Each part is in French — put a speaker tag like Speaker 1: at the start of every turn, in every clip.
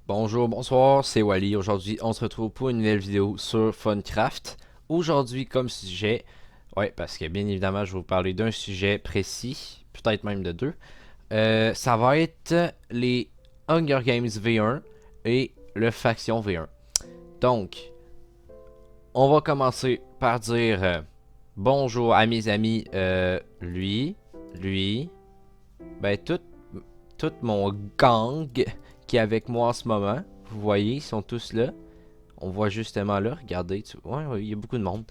Speaker 1: Bonjour, bonsoir, c'est Wally. Aujourd'hui, on se retrouve pour une nouvelle vidéo sur Funcraft. Aujourd'hui, comme sujet, ouais, parce que bien évidemment, je vais vous parler d'un sujet précis, peut-être même de deux. Ça va être les Hunger Games V1 et le Faction V1. Donc, on va commencer par dire bonjour à mes amis, lui, ben tout mon gang qui est avec moi en ce moment. Vous voyez, ils sont tous là. On voit justement là, regardez, ouais, il y a beaucoup de monde.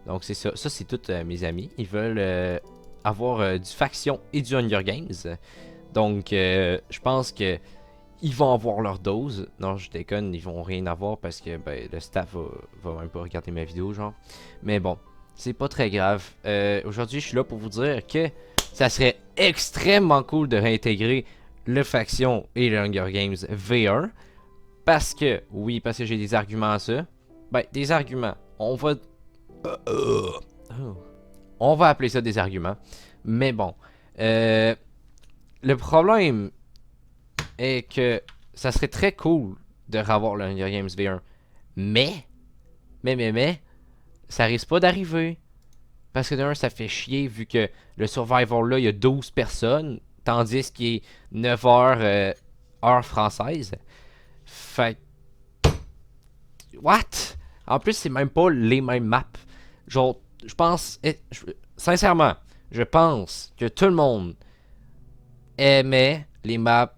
Speaker 1: Donc c'est ça, ça c'est tous mes amis. Ils veulent avoir du faction et du Hunger Games. Donc je pense que ils vont avoir leur dose. Non, je déconne, ils vont rien avoir parce que ben, le staff va même pas regarder ma vidéo, genre. Mais bon, c'est pas très grave. Aujourd'hui, je suis là pour vous dire que ça serait extrêmement cool de réintégrer le faction et le Hunger Games V1. Parce que, oui, parce que j'ai des arguments à ça. Ben, des arguments. On va appeler ça des arguments. Mais bon. Le problème est que ça serait très cool de revoir le Hunger Games V1. Mais, ça risque pas d'arriver. Parce que d'un, ça fait chier vu que le Survivor là, il y a 12 personnes. Tandis qu'il est 9 heures heure française. Fait what? En plus, c'est même pas les mêmes maps. Genre, je pense, sincèrement, je pense que tout le monde aimait les maps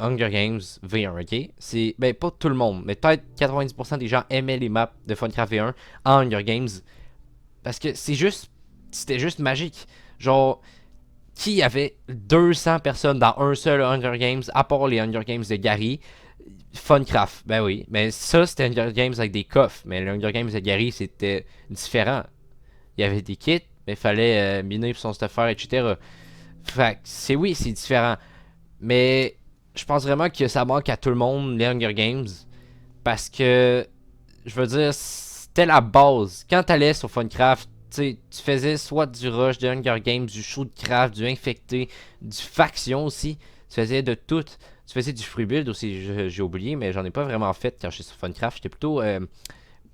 Speaker 1: Hunger Games V1, ok? C'est, ben, pas tout le monde, mais peut-être 90% des gens aimaient les maps de Funcraft V1 en Hunger Games. Parce que c'était juste magique. Genre, qui avait 200 personnes dans un seul Hunger Games, à part les Hunger Games de Gary? Funcraft, ben oui. Mais ça, c'était Hunger Games avec des coffres. Mais le Hunger Games de Gary, c'était différent. Il y avait des kits, mais il fallait miner pour son stuffer, etc. Fait que c'est oui, c'est différent. Mais je pense vraiment que ça manque à tout le monde, les Hunger Games. Parce que, je veux dire, c'était la base. Quand t'allais sur Funcraft, tu faisais soit du rush, du Hunger Games, du shootcraft, du infecté, du faction aussi. Tu faisais de tout. Tu faisais du free build aussi, j'ai oublié, mais j'en ai pas vraiment fait quand j'étais sur Funcraft. J'étais plutôt,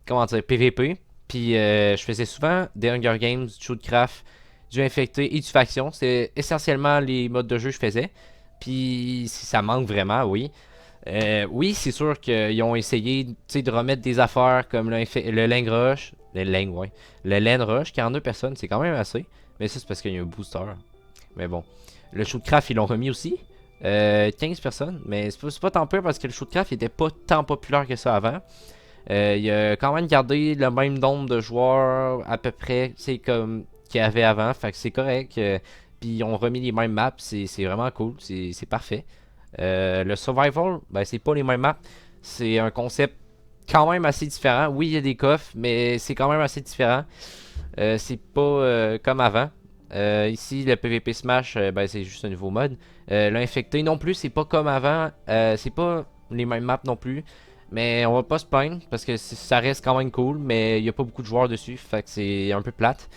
Speaker 1: comment dire, PVP. Puis je faisais souvent des Hunger Games, du shootcraft, du infecté et du faction. C'est essentiellement les modes de jeu que je faisais. Puis si ça manque vraiment, oui. Oui, c'est sûr qu'ils ont essayé de remettre des affaires comme le Lang Rush. Le Lang, ouais. Le Land Rush, 42 personnes, c'est quand même assez. Mais ça, c'est parce qu'il y a un booster. Mais bon. Le Shootcraft, ils l'ont remis aussi. 15 personnes. Mais c'est pas tant peur parce que le Shootcraft, il était pas tant populaire que ça avant. Il a quand même gardé le même nombre de joueurs à peu près, c'est comme qu'il y avait avant. Fait que c'est correct. Puis ils ont remis les mêmes maps. C'est vraiment cool. C'est parfait. Le survival, ben, c'est pas les mêmes maps. C'est un concept quand même assez différent. Oui, il y a des coffres, mais c'est quand même assez différent. C'est pas comme avant. Ici, le PvP Smash, ben, c'est juste un nouveau mode. L'infecté non plus, c'est pas comme avant. C'est pas les mêmes maps non plus. Mais on va pas se plaindre parce que ça reste quand même cool. Mais il y a pas beaucoup de joueurs dessus. Fait que c'est un peu plate.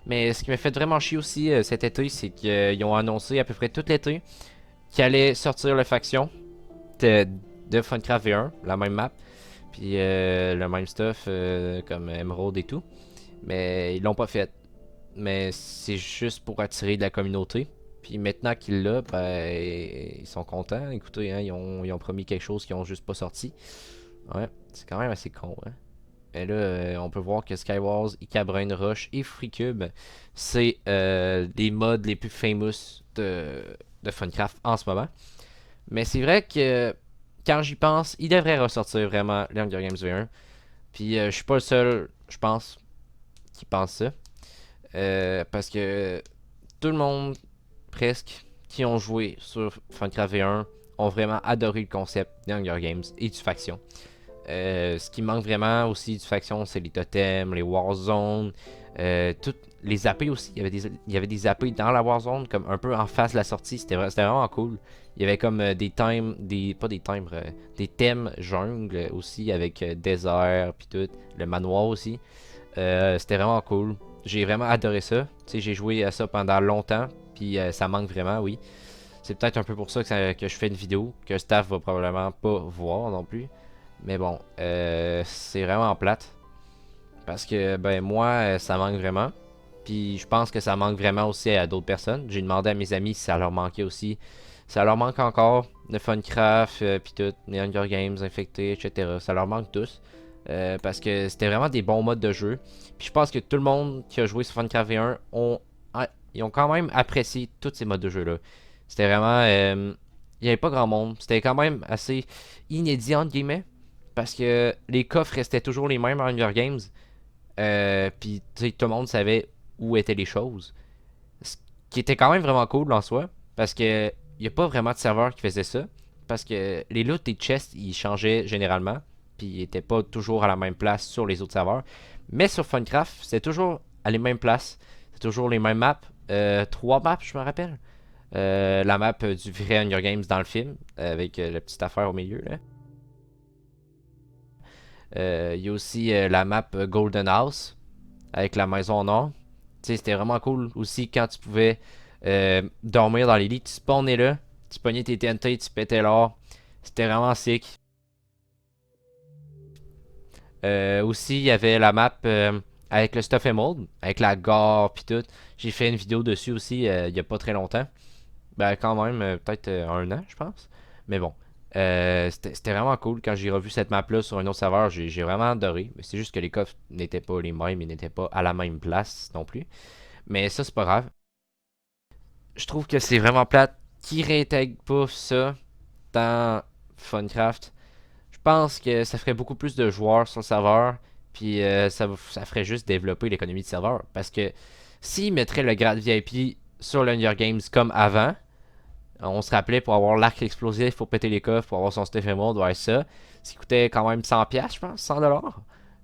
Speaker 1: Mais ce qui m'a fait vraiment chier aussi cet été, c'est qu'ils ont annoncé à peu près tout l'été qui allait sortir la faction de, de Funcraft V1, la même map, puis le même stuff comme Emerald et tout. Mais ils l'ont pas fait. Mais c'est juste pour attirer de la communauté. Puis maintenant qu'ils l'ont, ben, ils sont contents. Écoutez, hein, ils ont promis quelque chose qu'ils ont juste pas sorti. Ouais, c'est quand même assez con. Hein. Et là, on peut voir que Skywars, Icabrain Rush et Freecube, c'est les modes les plus famous de Funcraft en ce moment. Mais c'est vrai que quand j'y pense, il devrait ressortir vraiment le Hunger Games V1. Puis je suis pas le seul, je pense, qui pense ça. Parce que tout le monde, presque, qui ont joué sur Funcraft V1 ont vraiment adoré le concept des Hunger Games et du faction. Ce qui manque vraiment aussi du faction, c'est les totems, les Warzones, toutes les AP aussi. Il y avait des AP dans la Warzone, comme un peu en face de la sortie. C'était vraiment cool. Il y avait comme des times, pas des timbres, des thèmes jungle aussi avec désert puis tout, le manoir aussi. C'était vraiment cool. J'ai vraiment adoré ça. Tu sais, j'ai joué à ça pendant longtemps, puis ça manque vraiment, oui. C'est peut-être un peu pour ça que je fais une vidéo, que le staff va probablement pas voir non plus. Mais bon, c'est vraiment plate. Parce que, ben, moi, ça manque vraiment. Puis je pense que ça manque vraiment aussi à d'autres personnes. J'ai demandé à mes amis si ça leur manquait aussi. Ça leur manque encore, le Funcraft, puis tout, les Hunger Games, Infectés, etc. Ça leur manque tous. Parce que c'était vraiment des bons modes de jeu. Puis je pense que tout le monde qui a joué sur Funcraft V1 ils ont quand même apprécié tous ces modes de jeu-là. C'était vraiment... il n'y avait pas grand monde. C'était quand même assez inédit, entre guillemets. Parce que les coffres restaient toujours les mêmes en Hunger Games. Puis tu sais, tout le monde savait où étaient les choses. Ce qui était quand même vraiment cool en soi. Parce que il n'y a pas vraiment de serveur qui faisait ça. Parce que les loots et chests, ils changeaient généralement. Puis ils n'étaient pas toujours à la même place sur les autres serveurs. Mais sur Funcraft, c'est toujours à les mêmes places. C'est toujours les mêmes maps. Trois maps, je me rappelle. La map du vrai Hunger Games dans le film. Avec la petite affaire au milieu là. Il y a aussi la map Golden House avec la maison en or. Tu sais, c'était vraiment cool aussi quand tu pouvais dormir dans les lits. Tu spawnais là, tu pognais tes TNT, tu pétais l'or. C'était vraiment sick. Aussi, il y avait la map avec le Stuff Emerald, avec la gare pis tout. J'ai fait une vidéo dessus aussi il y a pas très longtemps. Ben, quand même, peut-être un an, je pense. Mais bon. C'était vraiment cool quand j'ai revu cette map là sur un autre serveur, j'ai vraiment adoré. Mais c'est juste que les coffres n'étaient pas les mêmes, ils n'étaient pas à la même place non plus. Mais ça, c'est pas grave. Je trouve que c'est vraiment plate qui réintègre pas ça dans Funcraft. Je pense que ça ferait beaucoup plus de joueurs sur le serveur, puis ça ferait juste développer l'économie de serveur. Parce que s'ils mettraient le grade VIP sur le Hunger Games comme avant, on se rappelait pour avoir l'arc explosif, pour péter les coffres, pour avoir son Stuff Emerald, ouais ça. Ce qui coûtait quand même 100$, je pense, 100$.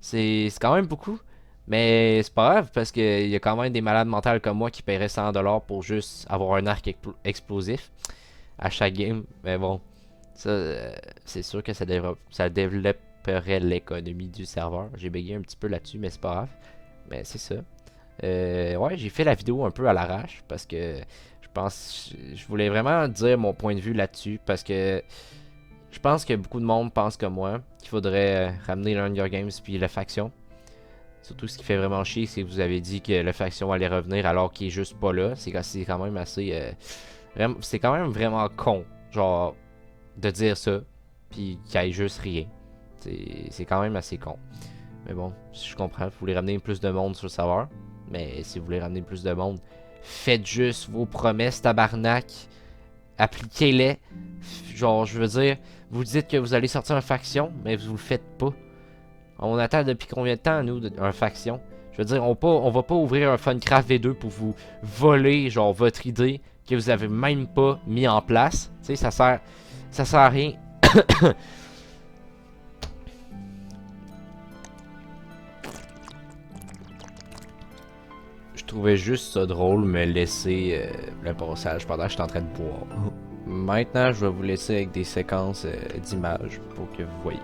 Speaker 1: C'est quand même beaucoup. Mais c'est pas grave parce qu'il y a quand même des malades mentales comme moi qui paieraient 100$ pour juste avoir un arc explosif à chaque game. Mais bon, ça, c'est sûr que ça développerait l'économie du serveur. J'ai bégayé un petit peu là-dessus, mais c'est pas grave. Mais c'est ça. Ouais, j'ai fait la vidéo un peu à l'arrache parce que je voulais vraiment dire mon point de vue là-dessus parce que je pense que beaucoup de monde pense comme moi qu'il faudrait ramener le Hunger Games puis la faction. Surtout ce qui fait vraiment chier, c'est que vous avez dit que la faction allait revenir alors qu'il est juste pas là. C'est quand même assez. C'est quand même vraiment con, genre, de dire ça, puis qu'il y ait juste rien. C'est quand même assez con. Mais bon, je comprends, vous voulez ramener plus de monde sur le serveur. Mais si vous voulez ramener plus de monde, faites juste vos promesses, tabarnak. Appliquez-les. Genre, je veux dire, vous dites que vous allez sortir une faction, mais vous le faites pas. On attend depuis combien de temps, nous, un faction? Je veux dire, on va pas ouvrir un Funcraft V2 pour vous voler, genre, votre idée que vous avez même pas mis en place. Tu sais, ça sert à rien. Je trouvais juste ça drôle, me laisser le passage pendant que j'étais en train de boire. Maintenant, je vais vous laisser avec des séquences d'images pour que vous voyez.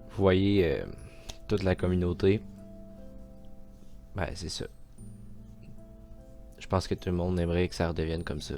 Speaker 1: Vous voyez toute la communauté. Ben, c'est ça. Je pense que tout le monde aimerait que ça redevienne comme ça.